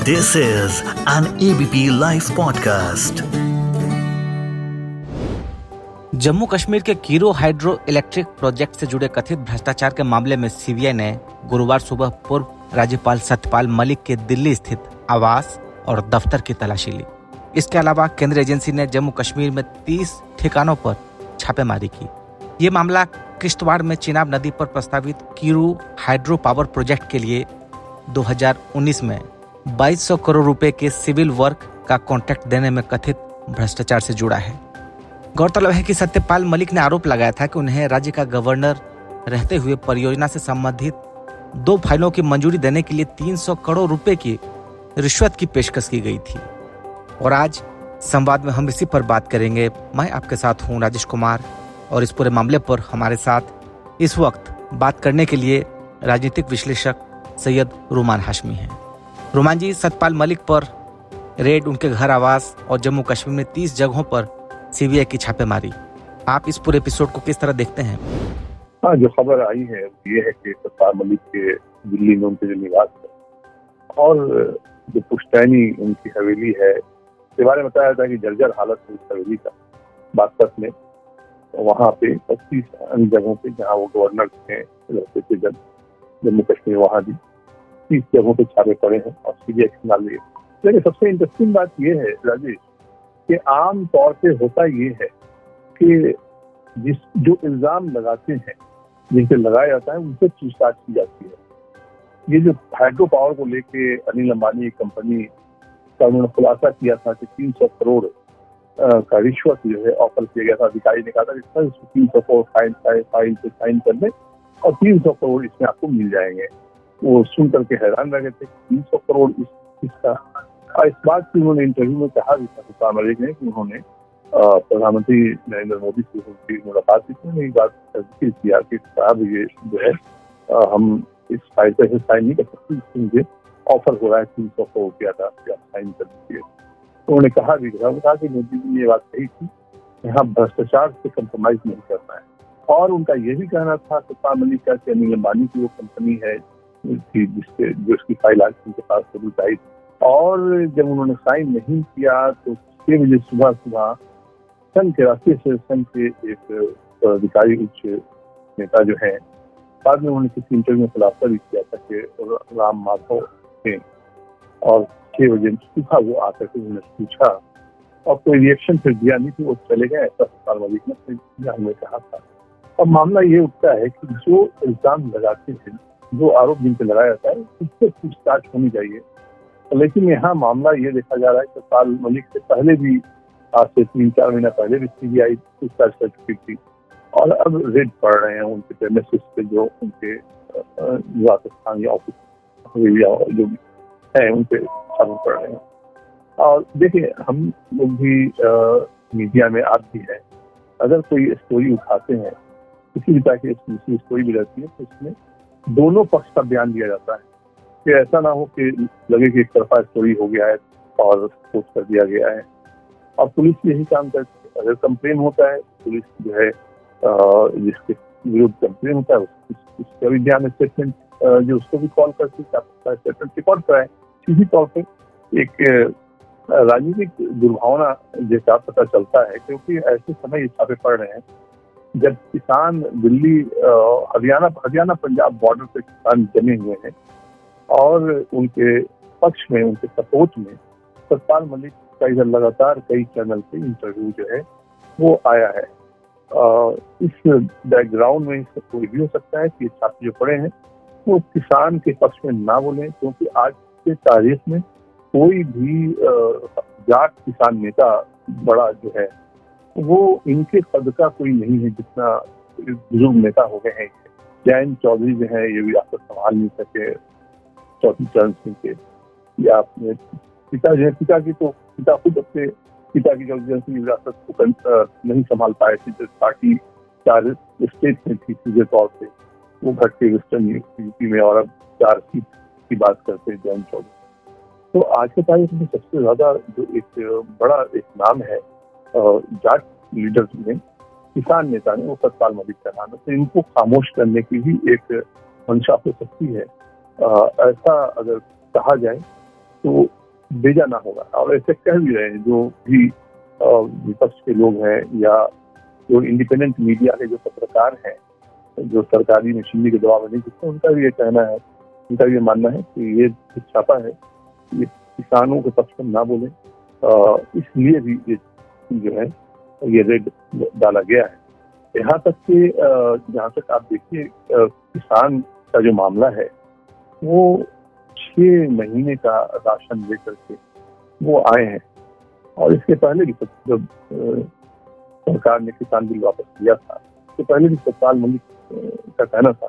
This is an ABP Life podcast. Jammu Kashmir के कीरो hydro electric project से जुड़े कथित भ्रष्टाचार के मामले में सीबीआई ने गुरुवार सुबह पूर्व राज्यपाल सत्यपाल मलिक के दिल्ली स्थित आवास और दफ्तर की तलाशी ली। इसके अलावा केंद्रीय एजेंसी ने जम्मू कश्मीर में 30 ठिकानों पर छापेमारी की। ये मामला किश्तवाड़ में चिनाब नदी पर प्रस्तावित कीरू हाइड्रो पावर प्रोजेक्ट के लिए 2019 में 2200 करोड़ रुपए के सिविल वर्क का कॉन्ट्रैक्ट देने में कथित भ्रष्टाचार से जुड़ा है। गौरतलब है कि सत्यपाल मलिक ने आरोप लगाया था कि उन्हें राज्य का गवर्नर रहते हुए परियोजना से संबंधित 2 फाइलों की मंजूरी देने के लिए 300 करोड़ रुपए की रिश्वत की पेशकश की गई थी। और आज संवाद में हम इसी पर बात करेंगे। मैं आपके साथ हूं राजेश कुमार और इस पूरे मामले पर हमारे साथ इस वक्त बात करने के लिए राजनीतिक विश्लेषक सैयद रुमान हाशमी हैं। रुमान जी, सत्यपाल मलिक पर रेड, उनके घर आवास और जम्मू कश्मीर में 30 जगहों पर सीबीआई की छापेमारी, आप इस पूरे एपिसोड को किस तरह देखते हैं? हाँ, जो खबर आई है ये है कि सत्यपाल मलिक के दिल्ली में उनके जो निवास है और जो पुश्तैनी उनकी हवेली है, इसके बारे में बताया था कि जर्जर हालत है उस हवेली का बागपत में। वहाँ पे 25 अन्य जगहों पे जहाँ वो गवर्नर थे रहते थे जब जम्मू कश्मीर, वहाँ भी 30 जगहों पे छापे पड़े हैं और सीबीआई के नाम लिए। लेकिन सबसे इंटरेस्टिंग बात ये है राजेश कि आम तौर पे होता ये है कि जो इल्जाम लगाते हैं, जिनसे लगाया जाता है, उनसे पूछताछ की जाती है। ये जो हाइड्रो पावर को लेके अनिल अंबानी कंपनी का उन्होंने खुलासा किया था कि 300 करोड़ का रिश्वत जो है ऑफर किया गया था। अधिकारी ने कहा था कि 300 करोड़ फाइल पे साइन कर दें और 300 करोड़ इसमें आपको मिल जाएंगे। वो सुन करके हैरान रह गए थे, 300 करोड़ इसका। और इस बात की उन्होंने इंटरव्यू में कहा भी था सत्यपाल मलिक ने कि उन्होंने प्रधानमंत्री नरेंद्र मोदी से उनकी मुलाकात की, उन्होंने ये बात किया कि साहब ये जो है हम इस फाइल पे साइन नहीं कर सकते, मुझे ऑफर हो रहा है 300 करोड़ किया था, आप साइन कर दीजिए। उन्होंने कहा कि मोदी जी ने ये बात कही थी, यहाँ भ्रष्टाचार से कंप्रोमाइज नहीं करना है। और उनका ये भी कहना था सत्यपाल मलिक का कि अनिल अंबानी की वो कंपनी है जो इसकी फाइल आज उनके पास सबूत आई। और जब उन्होंने साइन नहीं किया तो 6 बजे सुबह संघ के राष्ट्रीय संघ के एक अधिकारी उच्च नेता जो है, बाद में उन्होंने किसी इंटरव्यू में खुलासा भी किया था कि राम माधव थे। और 6 बजे सुबह वो आकर के उन्होंने पूछा और कोई रिएक्शन फिर दिया नहीं थी, वो चले गए, ऐसा सत्यपाल मलिक ने हमें कहा था। अब मामला ये उठता है कि जो इल्जाम लगाते हैं, जो आरोप जिनसे लगाया जाता है, उससे पूछताछ होनी चाहिए। लेकिन यहाँ मामला ये देखा जा रहा है कि सत्यपाल मलिक से पहले भी, आज से 3-4 महीना पहले भी सीबीआई पूछताछ कर चुकी थी और अब रेड पड़ रहे हैं उनके प्रेमिसेस पे, जो उनके निवास स्थान या ऑफिस जो है उनपे छापे पड़ रहे हैं। और देखिए, हम लोग भी मीडिया में आप भी हैं, अगर कोई स्टोरी उठाते हैं, किसी भी तरह की स्टोरी भी रहती है, तो इसमें दोनों पक्ष का बयान दिया जाता है कि ऐसा ना हो कि लगे कि एक तरफा स्टोरी हो गया है और पोस्ट कर दिया गया है। और पुलिस यही काम करती है। अगर कंप्लेन होता है, पुलिस जो है जिसके विरुद्ध कंप्लेन होता है उसका भी ध्यान, स्टेटमेंट जो उसको भी कॉल करती है, स्टेटमेंट रिकॉर्ड कराए। इसी तौर पर एक राजनीतिक दुर्भावना जैसा पता चलता है, क्योंकि ऐसे समय ये छापे पड़ रहे हैं जब किसान दिल्ली हरियाणा पंजाब बॉर्डर पे किसान जमे हुए हैं और उनके पक्ष में, उनके सपोर्ट में सत्यपाल मलिक का इधर लगातार कई चैनल पे इंटरव्यू जो है वो आया है। इस बैकग्राउंड में कोई भी हो सकता है कि छापे जो पड़े हैं वो किसान के पक्ष में ना बोले, क्योंकि आज के तारीख में कोई भी जाट किसान नेता बड़ा जो है वो इनके पद का कोई नहीं है जितना बुजुर्ग नेता हो गए हैं। जयंत चौधरी जो है, ये भी आपको संभाल नहीं सके, चौधरी चरण सिंह के, या अपने पिता जो है, पिता खुद अपने पिता की जो विरासत को नहीं संभाल पाए थे। जो पार्टी 4 स्टेट में थी सीधे तौर पे, वो घट के वेस्टर्न यूपी में, और अब 4 सीट की बात करते हैं जयंत चौधरी। तो आज के तारीख में सबसे ज्यादा जो एक बड़ा एक नाम है जाट लीडर में, किसान नेता ने, वो सत्यपाल मलिक का नाम है। तो इनको खामोश करने की भी एक मंशा हो सकती है। ऐसा अगर कहा जाए तो भेजा ना होगा। और ऐसे कह भी रहे हैं जो भी विपक्ष के लोग हैं या जो इंडिपेंडेंट मीडिया के जो पत्रकार हैं, जो सरकारी मशीनरी के दबाव में नहीं दिखते, उनका भी ये कहना है, उनका ये मानना है कि ये छापा है ये किसानों के पक्ष में ना बोले, इसलिए भी ये जो है ये रेड डाला गया है। यहाँ तक कि जहाँ तक आप देखिए किसान का जो मामला है वो 6 महीने का राशन लेकर के वो आए हैं। और इसके पहले भी जब सरकार ने किसान बिल वापस लिया था तो पहले भी सतपाल मलिक का कहना था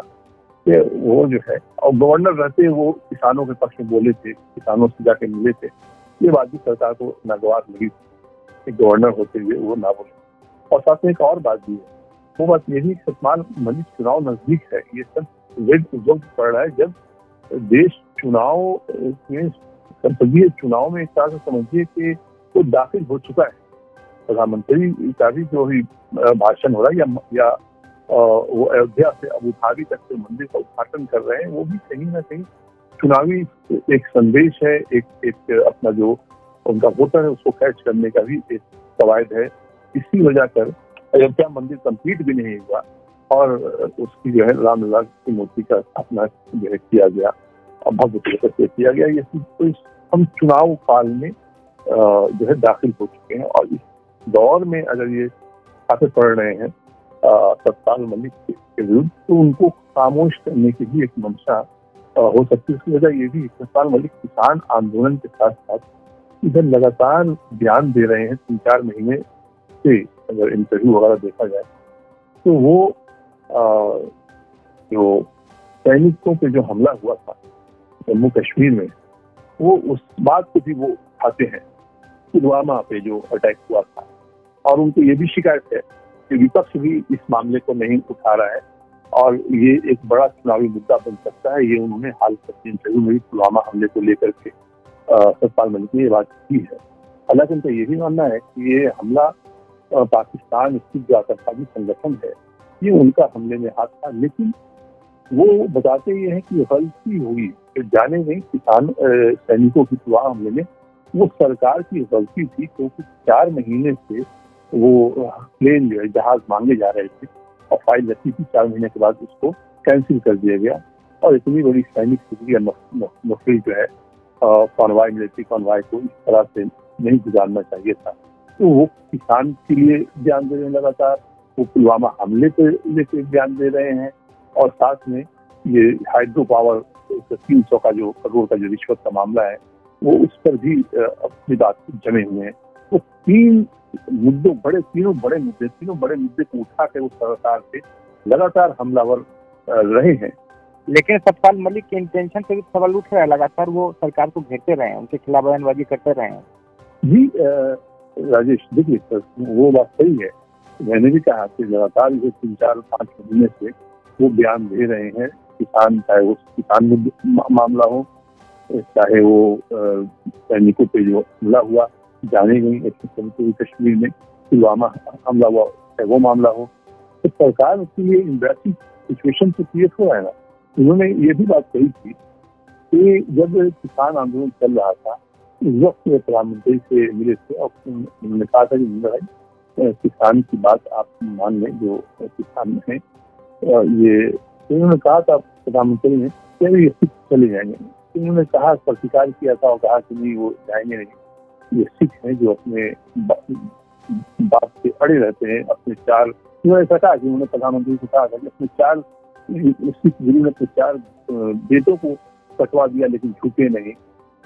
कि वो जो है, और गवर्नर रहते वो किसानों के पक्ष में बोले थे, किसानों से जाके मिले थे। ये बात भी सरकार को नागवार लगी कि गवर्नर होते हुए वो ना बोले। और साथ में एक और बात भी है, वो बात ये भी सतपाल मलिक चुनाव नजदीक है, ये सब रेड उस वक्त पड़ रहा है जब देश चुनाव में, संसदीय चुनाव में एक तरह से समझिए कि वो दाखिल हो चुका है। प्रधानमंत्री का भी जो ही भाषण हो रहा है या वो अयोध्या से अबू धाबी तक के मंदिर का उद्घाटन कर रहे हैं, वो भी कहीं ना कहीं चुनावी एक संदेश है, एक अपना जो उनका वोटर है उसको कैच करने का भी एक कवायद है। इसी वजह कर अयोध्या मंदिर कंप्लीट भी नहीं हुआ और उसकी जो है रामलला की मूर्ति का स्थापना जो है किया गया और भव्य तरीके से किया गया। ये तो हम चुनाव काल में जो है दाखिल हो चुके हैं और इस दौर में अगर ये खाते पड़ रहे हैं सतपाल मलिक के विरुद्ध तो उनको खामोश करने की भी एक मंशा हो सकती है। उसकी वजह ये भी, सतपाल मलिक किसान आंदोलन के साथ साथ इधर लगातार बयान दे रहे हैं 3-4 महीने से। अगर इंटरव्यू वगैरह देखा जाए तो वो जो सैनिकों पे जो हमला हुआ था जम्मू कश्मीर में, वो उस बात को भी वो उठाते हैं, पुलवामा पे जो अटैक हुआ था। और उनको ये भी शिकायत है कि विपक्ष भी इस मामले को नहीं उठा रहा है और ये एक बड़ा चुनावी मुद्दा बन सकता है। ये उन्होंने हाल के इंटरव्यू में भी पुलवामा हमले को लेकर के सतपाल मलिक ने ये बात की है। हालांकि उनका ये भी मानना है कि ये हमला पाकिस्तान स्थित जो आतंकवादी संगठन है ये उनका हमले में हाथ था, लेकिन वो बताते ये हैं कि गलती हुई जाने नहीं किसान सैनिकों की पुलवामा हमले में, वो सरकार की गलती थी क्योंकि 4 महीने से वो प्लेन जो है जहाज मांगे जा रहे थे और फाइल रखी थी, 4 महीने के बाद उसको कैंसिल कर दिया गया। और इतनी बड़ी सैनिक टुकड़ी नौकरी जो है कॉन्वाय, मिलिट्री कॉन्वाय को इस तरह से नहीं गुजारना चाहिए था। तो वो किसान के लिए बयान दे रहे हैं लगातार, वो पुलवामा हमले पे लेके बयान दे रहे हैं और साथ में ये हाइड्रो पावर 300 का जो करोड़ का जो रिश्वत का मामला है वो उस पर भी अपनी बात जमे हुए हैं। वो तीनों बड़े मुद्दे को उठा के वो सरकार से लगातार हमलावर रहे हैं। लेकिन सतपाल मलिक के इंटेंशन से भी सवाल उठ रहा है, लगातार वो सरकार को घेरते रहे हैं, उनके खिलाफ बयानबाजी करते रहे हैं। जी राजेश, देखिए सर, वो बात सही है। मैंने भी कहा कि लगातार ये 3-4-5 महीने से वो बयान दे रहे हैं। किसान, चाहे वो किसान मामला हो, चाहे वो सैनिकों पे जो हमला हुआ जाने गई कश्मीर में पुलवामा हमला हुआ, चाहे वो मामला हो, तो सरकार उसके लिए एम्बैरेसिंग सिचुएशन तो क्रिएट हो रहा है ना। उन्होंने ये भी बात कही थी कि जब किसान आंदोलन चल रहा था उस वक्त प्रधानमंत्री से मिले थे और उन्होंने कहा था कि किसान की बात आप मान लें, जो किसान हैं ये, उन्होंने कहा था प्रधानमंत्री ने कि ये चले जाएंगे। उन्होंने कहा, प्रतिकार किया था और कहा कि नहीं वो जाएंगे नहीं, ये सिख हैं जो अपने बात से अड़े रहते हैं। अपने 4, उन्होंने ऐसा कहा कि उन्होंने प्रधानमंत्री से कहा था कि अपने 4 सिख गुरु ने अपने 4 बेटों को कटवा दिया लेकिन झुके नहीं।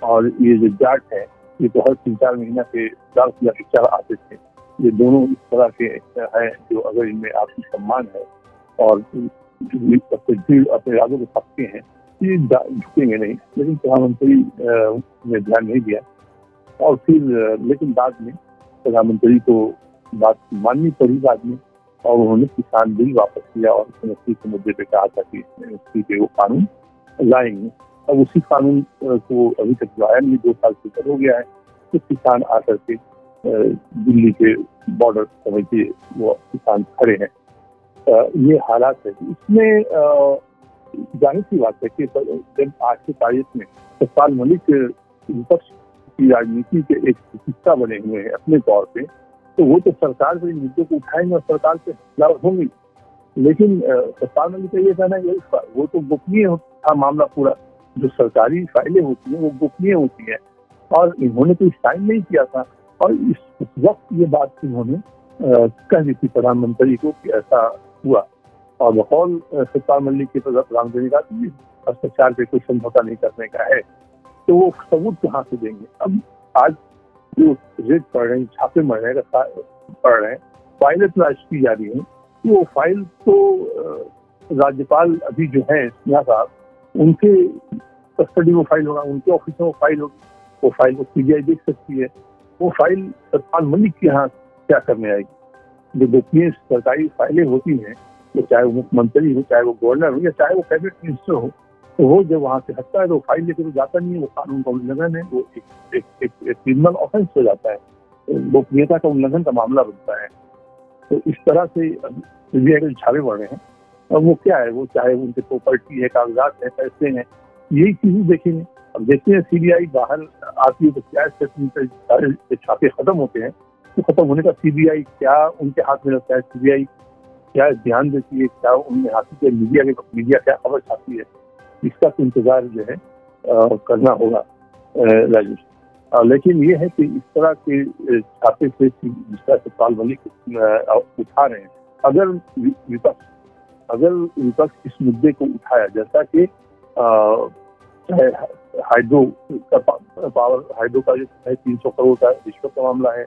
और ये जो जाट है ये तो हर 3-4 महीना के 4 आते थे। ये दोनों इस तरह के हैं जो अगर इनमें आपकी सम्मान है और अपने राजों के पक्के हैं, ये झुकेंगे नहीं। लेकिन प्रधानमंत्री ने ध्यान नहीं दिया और फिर लेकिन बाद में प्रधानमंत्री को बात माननी पड़ी बाद में, और उन्होंने किसान बिल वापस किया और एमएसपी के मुद्दे पे कहा था कि एमएसपी पे वो कानून लाएंगे। अब उसी कानून को अभी तक लाया नहीं, 2 साल से ऊपर हो गया है। तो किसान आकर के दिल्ली के बॉर्डर समझिए वो किसान खड़े हैं। ये हालात है। इसमें जाहिर सी बात है कि जब आज की तारीख में सतपाल मलिक विपक्ष की राजनीति के एक हिस्सा बने हुए हैं अपने तौर पे, तो वो तो सरकार से इन मुद्दों को उठाएंगे और सरकार से खिलाफ होंगे। लेकिन सत्पाल मलिक का ये कहना है वो तो गोपनीय था मामला पूरा, जो सरकारी फाइलें होती हैं वो गोपनीय होती हैं और इन्होंने तो साइन नहीं किया था। और इस वक्त ये बात इन्होंने कह दी थी प्रधानमंत्री को कि ऐसा हुआ, और बकौल सत्पाल मलिक के प्रधानमंत्री ने कहा कि भ्रष्टाचार पे कोई समझौता नहीं करने का है, तो वो सबूत कहाँ से देंगे। अब आज जो रेड पड़ रहे हैं, छापे मर रहे हैं, पड़ रहे हैं, फाइलें तलाश की जा रही है, तो वो फाइल तो राज्यपाल अभी जो है सिन्हा साहब, उनके कस्टडी में फाइल होगा, उनके ऑफिस में वो फाइल होगी, वो फाइल को सीबीआई देख सकती है। वो फाइल सत्पाल मलिक के यहाँ क्या करने आएगी। जो गोपनीय सरकारी फाइलें होती हैं, तो चाहे वो मुख्यमंत्री हो, चाहे वो गवर्नर हो, या चाहे वो कैबिनेट मिनिस्टर हो, तो वो जब वहाँ से हटता है तो फाइल लेकर तो जाता नहीं है, वो कानून का उल्लंघन है, वो एक क्रिमिनल ऑफेंस हो जाता है, गोपनीयता का उल्लंघन का मामला बनता है। तो इस तरह से सीबीआई के छापे पड़ रहे हैं, और वो क्या है, वो चाहे उनके प्रॉपर्टी है, कागजात है, पैसे हैं, यही चीजें देखेंगे। अब देखते हैं सीबीआई बाहर आती है तो क्या सारे छापे खत्म होते हैं, तो खत्म होने का सीबीआई क्या उनके हाथ में रहता है, सीबीआई क्या ध्यान देती है, क्या उनके हाथ में मीडिया क्या खबर छापती है, इसका तो इंतजार जो है करना होगा राजेश। लेकिन ये है कि इस तरह के छापे से जिस तरह से सत्पाल मलिक उठा रहे हैं, अगर विपक्ष इस मुद्दे को उठाया, जैसा कि चाहे हाइड्रो का जो है 300 करोड़ का रिश्वत का मामला है,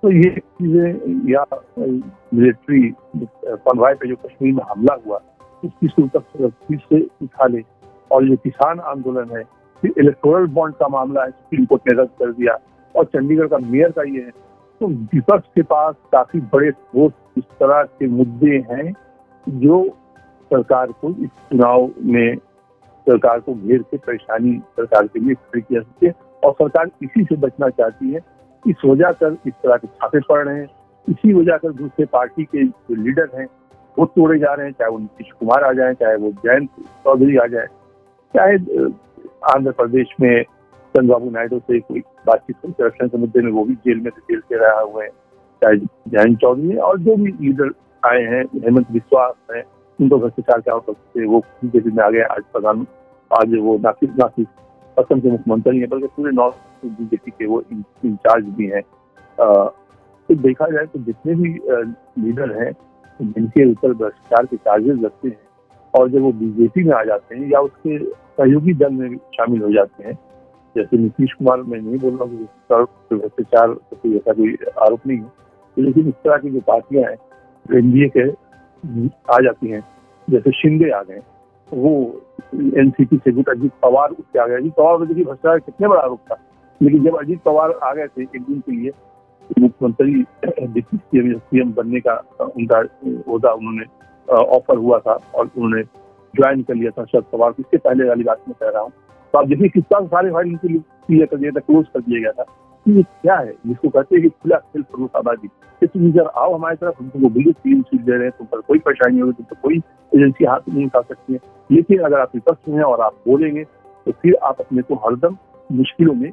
तो ये चीजें, या मिलिट्री कॉन्वॉय पे जो कश्मीर में हमला हुआ उसकी सूरत फिर से उठा ले, और जो किसान आंदोलन है, फिर इलेक्टोरल बॉन्ड का मामला है, सुप्रीम कोर्ट ने रद्द कर दिया, और चंडीगढ़ का मेयर का ये है, तो विपक्ष के पास काफी बड़े ठोस इस तरह के मुद्दे हैं जो सरकार को इस चुनाव में सरकार को घेर के परेशानी सरकार के लिए खड़ी की जा सकती है, और सरकार इसी से बचना चाहती है। इस वजह कर इस तरह के छापे पड़ रहे हैं, इसी वजह कर दूसरे पार्टी के जो लीडर हैं वो तोड़े जा रहे हैं, चाहे वो नीतीश कुमार आ जाए, चाहे वो जयंत चौधरी आ जाए, चाहे आंध्र प्रदेश में चंद्रबाबू नायडू से कोई बातचीत हुई करप्शन के मुद्दे में, वो भी जेल में से जेल के रहा हुए हैं, चाहे जयंत चौधरी है, और जो भी लीडर आए हैं, हेमंत बिस्वा है, उनको भ्रष्टाचार के आरोप से वो बीजेपी में आ गए। आज वो नासिक असम के मुख्यमंत्री है, बल्कि पूरे नॉर्थ बीजेपी के वो इंचार्ज भी हैं। तो देखा जाए तो जितने भी लीडर हैं जिनके ऊपर भ्रष्टाचार के चार्जेस लगते हैं, और जब वो बीजेपी में आ जाते हैं या उसके सहयोगी दल में शामिल हो जाते हैं, जैसे नीतीश कुमार, मैं नहीं बोल रहा हूँ कि भ्रष्टाचार ऐसा कोई आरोप नहीं है, लेकिन इस तरह की जो पार्टियां हैं एनडीए के आ जाती हैं, जैसे शिंदे आ गए, वो एनसीपी से गुट अजीत पवार उससे आ गए। अजीत पवार देखिए भ्रष्टाचार कितने बड़ा आरोप था, लेकिन जब अजीत पवार आ गए थे एक दिन के लिए मुख्यमंत्री डिप्टी सीएम बनने का उनका ओहदा उन्होंने ऑफर हुआ था और उन्होंने ज्वाइन कर लिया था शरद पवार, इसके पहले वाली बात मैं कह रहा हूँ। तो आप देखिए किस तरह सारे फाइल क्लियर कर दिया था, क्लोज कर दिया गया था। ये क्या है जिसको कहते हैं कि खुला खेल प्रमुख आबादी, तुम इधर आओ हमारी तरफ, हम तुमको बिल्कुल क्लीन सीट दे रहे हैं, तुम पर कोई परेशानी होगी, तुम पर कोई एजेंसी हाथ नहीं उठा सकती है। लेकिन अगर आप विपक्ष में हैं और आप बोलेंगे तो फिर आप अपने को हरदम मुश्किलों में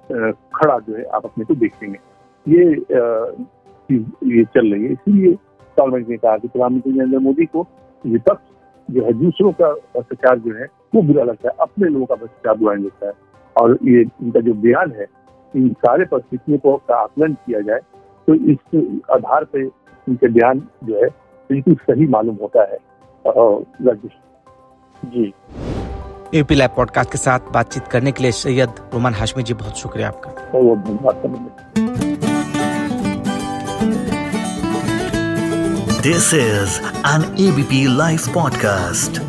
खड़ा जो है आप अपने को देखेंगे। ये चल रही है। इसीलिए सत्पाल ने कहा कि प्रधानमंत्री नरेंद्र मोदी को विपक्ष जो है दूसरों का भ्रष्टाचार जो है वो बुरा लगता है, अपने लोगों का भ्रष्टाचार बुरा नहीं लगता है। और ये इनका जो बयान है, इन सारे परिस्थितियों को का आकलन किया जाए तो इस आधार पे इनके बयान जो है बिल्कुल सही मालूम होता है। जी, एपी लाइव पॉडकास्ट के साथ बातचीत करने के लिए सैयद रोमान हाशमी जी बहुत शुक्रिया आपका। बहुत धन्यवाद। This is an ABP Live podcast.